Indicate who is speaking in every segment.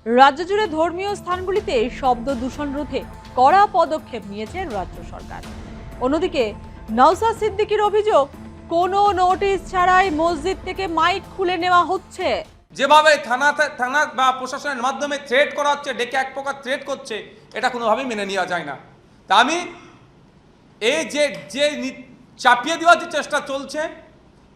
Speaker 1: রাজ্য জুড়ে ধর্মীয় স্থানগুলিতে শব্দ দূষণ রোধে কড়া পদক্ষেপ নিয়েছে রাজ্য সরকার। অন্যদিকে নওশাদ সিদ্দিকীর অভিযোগ, কোনো নোটিশ ছাড়াই মসজিদ থেকে মাইক খুলে নেওয়া হচ্ছে।
Speaker 2: যেভাবে থানা বা প্রশাসনের মাধ্যমে থ্রেট করা হচ্ছে, ডেকে এক প্রকার থ্রেট করছে, এটা কোনোভাবেই মেনে নেওয়া যায় না। তা আমি এই যে চাপিয়ে দেওয়ার যে চেষ্টা চলছে,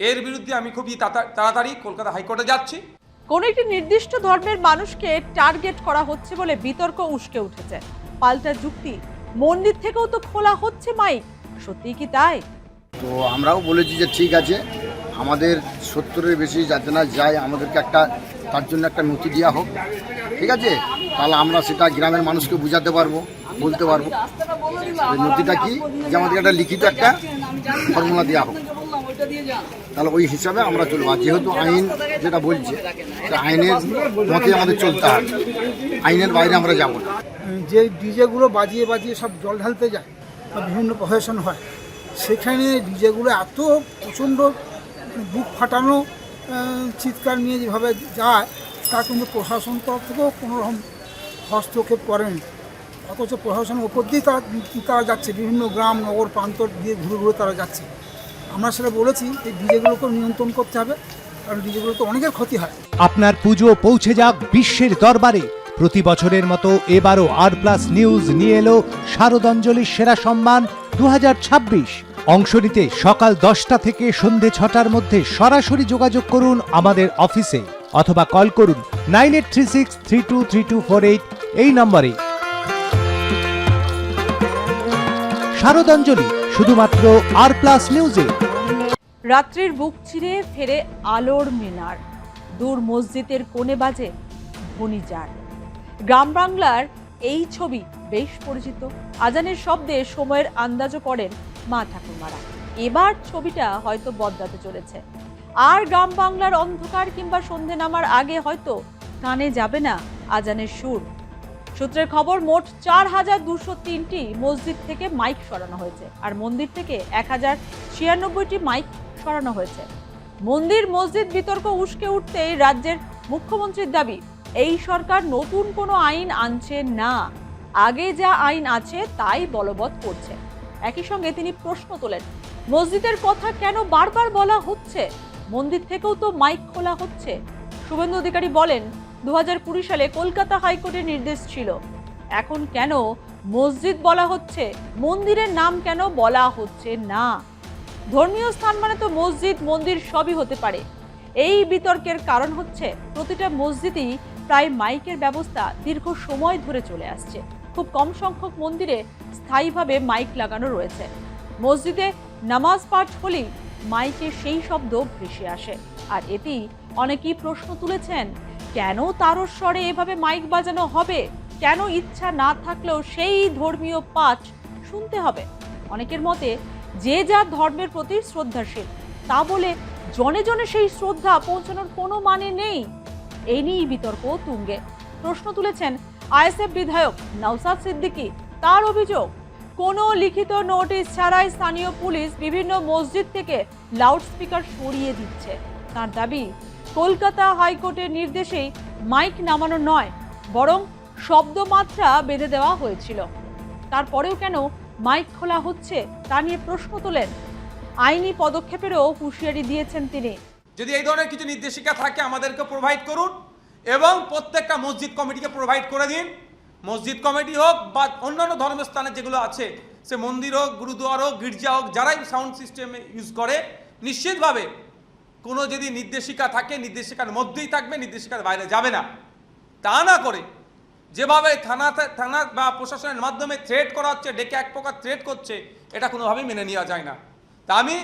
Speaker 2: এর বিরুদ্ধে আমি খুবই তাড়াতাড়ি কলকাতা হাইকোর্টে যাচ্ছি।
Speaker 1: কোন একটি নির্দিষ্ট ধর্মের মানুষকে টার্গেট করা হচ্ছে বলে বিতর্ক উস্কে উঠেছে। পাল্টা যুক্তি, মন্দির থেকেও তো খোলা হচ্ছে মাইক, সত্যি কি তাই?
Speaker 3: তো আমরাও বলেছি যে ঠিক আছে, আমাদের 70-এর বেশি যাতে না যায়, আমাদেরকে তার জন্য একটা নথি দেওয়া হোক, ঠিক আছে? তাহলে আমরা সেটা গ্রামের মানুষকে বোঝাতে পারবো, বলতে পারবো নথিটা কি, যে আমাদেরকে একটা লিখিত একটা ফর্মুলা দেওয়া হোক, তাহলে ওই হিসাবে আমরা চলবো। আর যেহেতু আইন যেটা বলছে, আইনের মতে আমাদের চলতে হবে, আইনের বাইরে আমরা যাব না।
Speaker 4: যে ডিজেগুলো বাজিয়ে বাজিয়ে সব জল ঢালতে যায় বা বিভিন্ন প্রফেশন হয়, সেখানে ডিজেগুলো এত প্রচণ্ড বুক ফাটানো চিৎকার নিয়ে যেভাবে যায়, তা কিন্তু প্রশাসন তরফ থেকেও কোনোরকম হস্তক্ষেপ করেনি। অথচ প্রশাসনের ওপর দিয়ে তারা যাচ্ছে, বিভিন্ন গ্রাম নগর প্রান্তর দিয়ে ঘুরে ঘুরে তারা যাচ্ছে। আমরা সেটা বলেছি এই ডিজেগুলোকে নিয়ন্ত্রণ করতে হবে, কারণ ডিজেগুলো তো অনেকের ক্ষতি হয়।
Speaker 5: আপনার পুজো পৌঁছে যাক বিশ্বের দরবারে। প্রতি বছরের মতো এবারও আর+ নিউজ নিয়ে এলো শারদাঞ্জলির সেরা সম্মান 2026। অংশ নিতে সকাল 10টা থেকে সন্ধে 6টার মধ্যে সরাসরি যোগাযোগ করুন আমাদের অফিসে অথবা কল করুন 9836323248 এই নম্বরে। শারদাঞ্জলি শুধুমাত্র আর+ নিউজে।
Speaker 1: রাত্রির বুক চিরে ফেরে আলোর মিনার, দূর মসজিদের কোণে বাজে ধনিজার। গ্রাম বাংলার এই ছবি বেশ পরিচিত। আজানের শব্দে সময়ের আন্দাজও করেন মা ঠাকুরমারা। এবার ছবিটা হয়তো বদলাতে চলেছে। আর গ্রাম বাংলার অন্ধকার কিংবা সন্ধে নামার আগে হয়তো কানে যাবে না আজানের সুর। সূত্রের খবর, মোট 4203টি মসজিদ থেকে মাইক সরানো হয়েছে, আর মন্দির থেকে 1096টি মাইক সরানো হয়েছে। মন্দির মসজিদ বিতর্ক উস্কে উঠতেই রাজ্যের মুখ্যমন্ত্রীর দাবি, এই সরকার নতুন কোনো আইন আনছে না, আগে যা আইন আছে তাই বলবৎ করছে। একই সঙ্গে তিনি প্রশ্ন তোলেন, মসজিদের কথা কেন বারবার বলা হচ্ছে? মন্দির থেকেও তো মাইক খোলা হচ্ছে। শুভেন্দু অধিকারী বলেন, 2020 সালে কলকাতা হাইকোর্টের নির্দেশ ছিল, এখন কেন মসজিদ বলা হচ্ছে, মন্দিরের নাম কেন বলা হচ্ছে না? ধর্মীয় স্থান মানে তো মসজিদ মন্দির সবই হতে পারে। এই বিতর্কের কারণ হচ্ছে, প্রতিটা মসজিদেই প্রায় মাইকের ব্যবস্থা দীর্ঘ সময় ধরে চলে আসছে। খুব কম সংখ্যক মন্দিরে স্থায়ীভাবে মাইক লাগানো রয়েছে। মসজিদে নামাজ পাঠ হলেই মাইকে সেই শব্দ ভেসে আসে, আর এতেই অনেকেই প্রশ্ন তুলেছেন, কেন তারস্বরে এভাবে মাইক বাজানো হবে? কেন ইচ্ছা না থাকলেও সেই ধর্মীয় পাঠ শুনতে হবে? অনেকের মতে, যে যার ধর্মের প্রতি শ্রদ্ধাশীল, তা বলে জনে জনে সেই শ্রদ্ধা পৌঁছানোর কোনো মানে নেই। এই নিয়েই বিতর্ক তুঙ্গে। প্রশ্ন তুলেছেন আইএসএফ বিধায়ক নওশাদ সিদ্দিকী। তার অভিযোগ, কোনো লিখিত নোটিশ ছাড়াই স্থানীয় পুলিশ বিভিন্ন মসজিদ থেকে লাউডস্পিকার সরিয়ে দিচ্ছে। তার দাবি, কলকাতা হাইকোর্টের নির্দেশেই মাইক নামানো নয়, বরং শব্দমাত্রা বেঁধে দেওয়া হয়েছিল। তারপরেও কেন মাইক খোলা হচ্ছে তা নিয়ে প্রশ্ন তোলেন। আইনি পদক্ষেপেরও হুঁশিয়ারি দিয়েছেন তিনি।
Speaker 2: যদি এই ধরনের কিছু নির্দেশিকা থাকে আমাদেরকে প্রোভাইড করুন, এবং প্রত্যেকটা মসজিদ কমিটিকে প্রোভাইড করে দিন। মসজিদ কমিটি হোক বা অন্যান্য ধর্মস্থানে যেগুলো আছে, সে মন্দির হোক, গুরুদুয়ার হোক, গির্জা হোক, যারাই সাউন্ড সিস্টেম ইউজ করে, নিশ্চিতভাবে কোনো যদি নির্দেশিকা থাকে, নির্দেশিকার মধ্যেই থাকবে, নির্দেশিকার বাইরে যাবে না। তা না করে যেভাবে থানা বা প্রশাসনের মাধ্যমে থ্রেট করা হচ্ছে, ডেকে এক প্রকার থ্রেট করছে, এটা কোনোভাবেই মেনে নেওয়া যায় না। তা আমি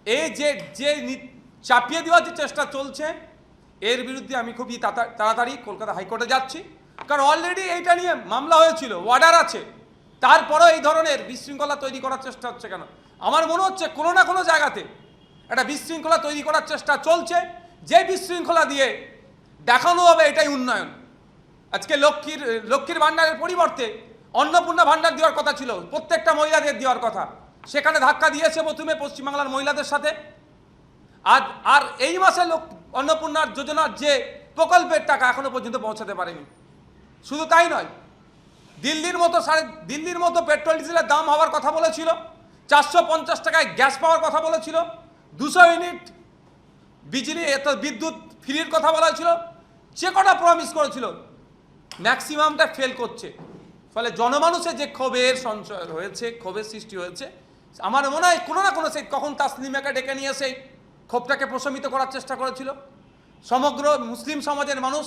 Speaker 2: এই যে চাপিয়ে দেওয়ার যে চেষ্টা চলছে, এর বিরুদ্ধে আমি খুবই তাড়াতাড়ি কলকাতা হাইকোর্টে যাচ্ছি। কারণ অলরেডি এইটা নিয়ে মামলা হয়েছিল, অর্ডার আছে, তারপরেও এই ধরনের বিশৃঙ্খলা তৈরি করার চেষ্টা হচ্ছে কেন? আমার মনে হচ্ছে কোনো না কোনো জায়গাতে একটা বিশৃঙ্খলা তৈরি করার চেষ্টা চলছে, যে বিশৃঙ্খলা দিয়ে দেখানো হবে এটাই উন্নয়ন। আজকে লক্ষ্মীর ভাণ্ডারের পরিবর্তে অন্নপূর্ণা ভাণ্ডার দেওয়ার কথা ছিল, প্রত্যেকটা মহিলাদের দেওয়ার কথা, সেখানে ধাক্কা দিয়েছে প্রথমে পশ্চিমবাংলার মহিলাদের সাথে। আর এই মাসে অন্নপূর্ণার যোজনার যে প্রকল্পের টাকা এখনো পর্যন্ত পৌঁছাতে পারেনি। শুধু তাই নয়, দিল্লির মতো পেট্রোল ডিজেলের দাম হওয়ার কথা বলেছিল, 450 টাকায় গ্যাস পাওয়ার কথা বলেছিল, 200 ইউনিট বিদ্যুৎ ফ্রির কথা বলা হয়েছিল, যে কটা প্রমিস করেছিল ম্যাক্সিমামটা ফেল করছে। ফলে জনমানুষের যে ক্ষোভের সঞ্চয় হয়েছে, ক্ষোভের সৃষ্টি হয়েছে, আমার মনে হয় কোনো না কোনো সেই কখন তাসলিমাকে ডেকে নিয়ে সেই ক্ষোভটাকে প্রশমিত করার চেষ্টা করেছিল। সমগ্র মুসলিম সমাজের মানুষ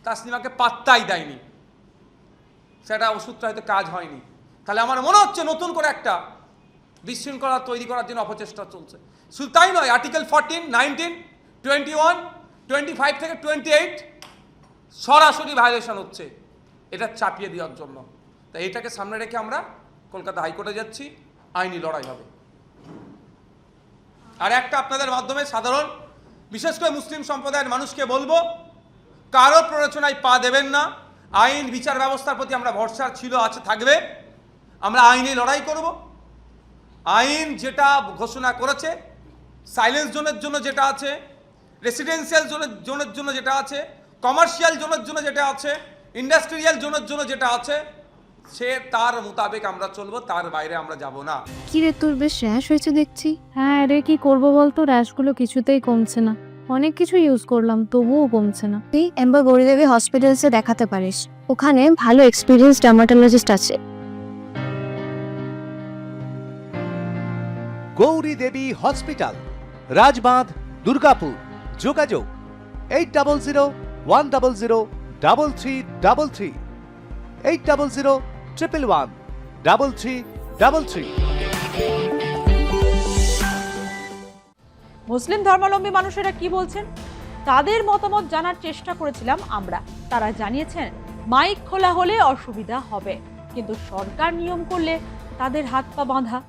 Speaker 2: তাসলিমাকে পাত্তাই দেয়নি, সেটা ওষুধটা হয়তো কাজ হয়নি। তাহলে আমার মনে হচ্ছে নতুন করে একটা বিশৃঙ্খলা তৈরি করার জন্য অপচেষ্টা চলছে। শুধু তাই নয়, আর্টিকেল 14, 19, 21, 25 থেকে 28 সরাসরি ভায়োলেশন হচ্ছে, এটা চাপিয়ে দেওয়ার জন্য। তাই এটাকে সামনে রেখে আমরা কলকাতা হাইকোর্টে যাচ্ছি, আইনি লড়াই হবে। আর একটা আপনাদের মাধ্যমে সাধারণ বিশেষ করে মুসলিম সম্প্রদায়ের মানুষকে বলবো, কারো প্ররোচনায় পা দেবেন না। আইন বিচার ব্যবস্থার প্রতি আমরা ভরসা ছিল, আছে, থাকবে। আমরা আইনি লড়াই করব। আইন যেটা ঘোষণা করেছে, সাইলেন্স জোনের জন্য যেটা আছে, রেসিডেন্সিয়াল জোনের জন্য যেটা আছে, কমার্শিয়াল জোনের জন্য যেটা আছে, ইন্ডাস্ট্রিয়াল জোনের জন্য যেটা আছে, সে তার মোতাবেক আমরা চলবো, তার বাইরে আমরা যাব না।
Speaker 6: কি রে, তোর বেশ র্যাশ হয়েছে দেখছি। হ্যাঁ রে, কি করবো বলতো, র্যাশগুলো কিছুতেই কমছে না। অনেক কিছু ইউজ করলাম, তবুও কমছে না।
Speaker 7: তুই এম্বার গৌরীদেবী হসপিটালসে দেখাতে পারিস, ওখানে ভালো এক্সপিরিয়েন্স ডার্মাটোলজিস্ট আছে।
Speaker 5: গৌরী দেবী হসপিটাল, রাজবাঁধ, দুর্গাপুর। যোগাযোগ 8001003333, 8001113333।
Speaker 1: মুসলিম ধর্মাবলম্বী মানুষেরা কি বলছেন তাদের মতামত জানার চেষ্টা করেছিলাম আমরা। তারা জানিয়েছেন মাইক খোলা হলে অসুবিধা হবে, কিন্তু সরকার নিয়ম করলে তাদের হাত পা বাঁধা।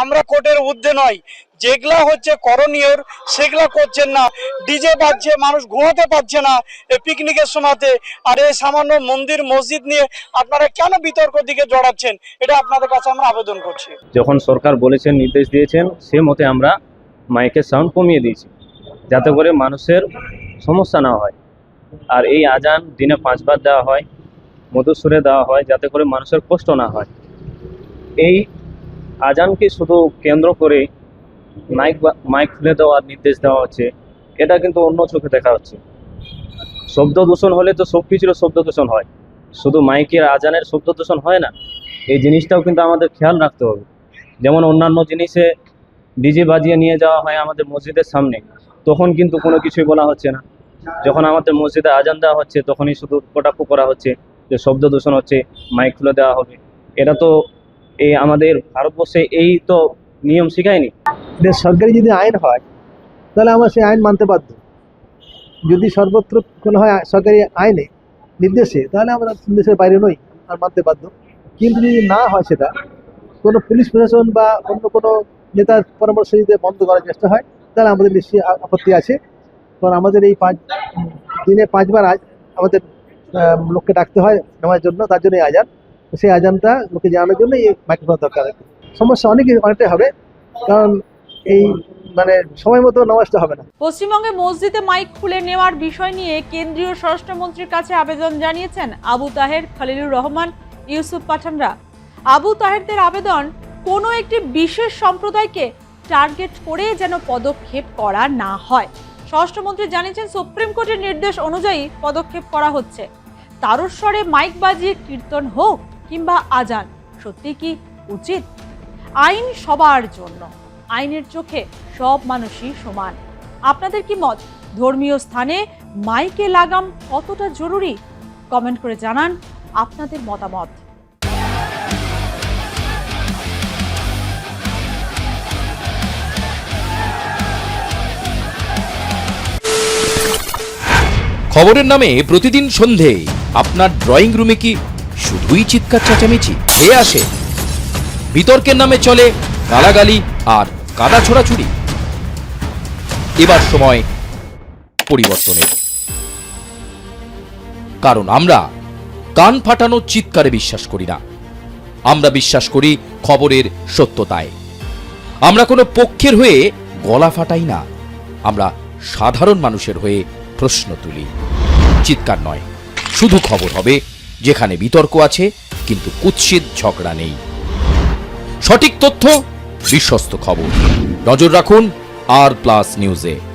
Speaker 8: আমরা কোর্টের ঊর্ধ্বে নয়, যেগুলা হচ্ছে করণীয় সেগুলা করছেন না। ডিজে বাজছে, মানুষ ঘুমাতে পারছে না এই পিকনিকের সময়তে। আর এই সামান্য মন্দির মসজিদ নিয়ে আপনারা কেন বিতর্ক দিকে জড়াচ্ছেন, এটা আপনাদের কাছে আমরা আবেদন করছি।
Speaker 9: যখন সরকার বলেছেন, নির্দেশ দিয়েছেন, সে মতে আমরা মাইকের সাউন্ড কমিয়ে দিয়েছি, যাতে করে মানুষের সমস্যা না হয়। আর এই আজান দিনে 5 বার দেওয়া হয়, মধুর সুরে দেওয়া হয়, যাতে করে মানুষের কষ্ট না হয়। এই আজানকে শুধু কেন্দ্র করে মাইক খুলে দেওয়ার নির্দেশ দেওয়া হচ্ছে, এটা কিন্তু অন্য চোখে দেখা হচ্ছে। শব্দ দূষণ হলে তো সব কিছুর শব্দ দূষণ হয়, শুধু মাইকের আজানের শব্দ দূষণ হয় না। এই জিনিসটাও কিন্তু আমাদের খেয়াল রাখতে হবে। যেমন অন্যান্য জিনিসে ডিজে বাজিয়ে নিয়ে যাওয়া হয় আমাদের মসজিদের সামনে, তখন কিন্তু কোনো কিছুই বলা হচ্ছে না। যখন আমাদের মসজিদে আজান দেওয়া হচ্ছে, তখনই শুধু কটাক্ষ করা হচ্ছে যে শব্দ দূষণ হচ্ছে, মাইক খুলে দেওয়া হবে। এটা তো এই আমাদের ভারতবর্ষে এই তো নিয়ম শিখায়নি।
Speaker 10: সরকারি যদি আইন হয় তাহলে আমরা সেই আইন মানতে বাধ্য। যদি সর্বত্র কোনো হয় সরকারি আইনে নির্দেশে, তাহলে আমরা দেশের বাইরে নই, আর মানতে বাধ্য। কিন্তু যদি না হয়, সেটা কোনো পুলিশ প্রশাসন বা অন্য কোনো নেতার পরামর্শ যদি বন্ধ করার চেষ্টা হয়, তাহলে আমাদের নিশ্চয়ই আপত্তি আছে। কারণ আমাদের এই দিনে 5 বার আমাদের লোককে ডাকতে হয় নামাজের জন্য, তার জন্য আজান। সেই আজানটা লোকে জানানোর জন্য এই মাইক্রোফোন দরকার। সমস্যা অনেকটাই হবে, কারণ এই সময় মতো নামাজটা হবে না।
Speaker 1: পশ্চিমবঙ্গে মসজিদে মাইক খুলে নেওয়ার বিষয় নিয়ে কেন্দ্রীয় স্বরাষ্ট্রমন্ত্রীর কাছে আবেদন জানিয়েছেন আবু তাহের, খলিলুর রহমান, ইউসুফ পাঠানরা। আবু তাহেরদের আবেদন, কোনো একটি বিশেষ সম্প্রদায়কে টার্গেট করে যেন পদক্ষেপ করা না হয়। স্বরাষ্ট্রমন্ত্রী জানিয়েছেন সুপ্রিম কোর্টের নির্দেশ অনুযায়ী পদক্ষেপ করা হচ্ছে। তারস্বরে মাইক বাজিয়ে কীর্তন হোক কিংবা আজান, সত্যি কি উচিত? আইন সবার জন্য, আইনের চোখে সব মানুষই সমান। আপনাদের কি মত? ধর্মীয় স্থানে মাইকে লাগাম কতটা জরুরি? কমেন্ট করে জানান আপনাদের মতামত।
Speaker 11: খবরের নামে প্রতিদিন সন্ধে আপনার ড্রয়িং রুমে কি শুধুই চিৎকার চেঁচামেচি খেয়ে আসে? বিতর্কের নামে চলে গালাগালি আর কাদা ছোড়াছুড়ি। এবার সময় পরিবর্তনের, কারণ আমরা কান ফাটানো চিৎকারে বিশ্বাস করি না। আমরা বিশ্বাস করি খবরের সত্যতায়। আমরা কোনো পক্ষের হয়ে গলা ফাটাই না, আমরা সাধারণ মানুষের হয়ে প্রশ্ন তুলি। চিৎকার নয়, শুধু খবর হবে যেখানে বিতর্ক আছে কিন্তু কুৎসিত ঝগড়া নেই। সঠিক তথ্য, বিশ্বস্ত খবর। নজর রাখুন আর প্লাস নিউজে।